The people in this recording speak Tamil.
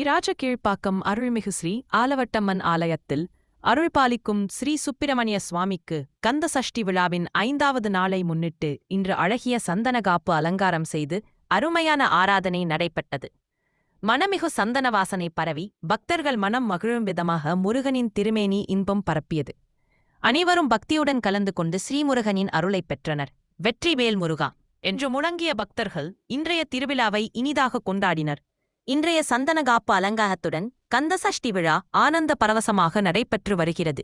இராஜகீழ்ப்பாக்கம் அருள்மிகு ஸ்ரீ ஆலவட்டம்மன் ஆலயத்தில் அருள்பாலிக்கும் ஸ்ரீ சுப்பிரமணிய சுவாமிக்கு கந்த சஷ்டி விழாவின் 5வது நாளை முன்னிட்டு இன்று அழகிய சந்தனகாப்பு அலங்காரம் செய்து அருமையான ஆராதனை நடைபெற்றது. மனமிகு சந்தன வாசனை பரவி பக்தர்கள் மனம் மகிழும் விதமாக முருகனின் திருமேனி இன்பம் பரப்பியது. அனைவரும் பக்தியுடன் கலந்து கொண்டு ஸ்ரீமுருகனின் அருளைப் பெற்றனர். வெற்றிவேல் முருகா என்று முழங்கிய பக்தர்கள் இன்றைய திருவிழாவை இனிதாக கொண்டாடினர். இன்றைய சந்தனகாப்பு அலங்காரத்துடன் கந்த சஷ்டி விழா ஆனந்த பரவசமாக நடைபெற்று வருகிறது.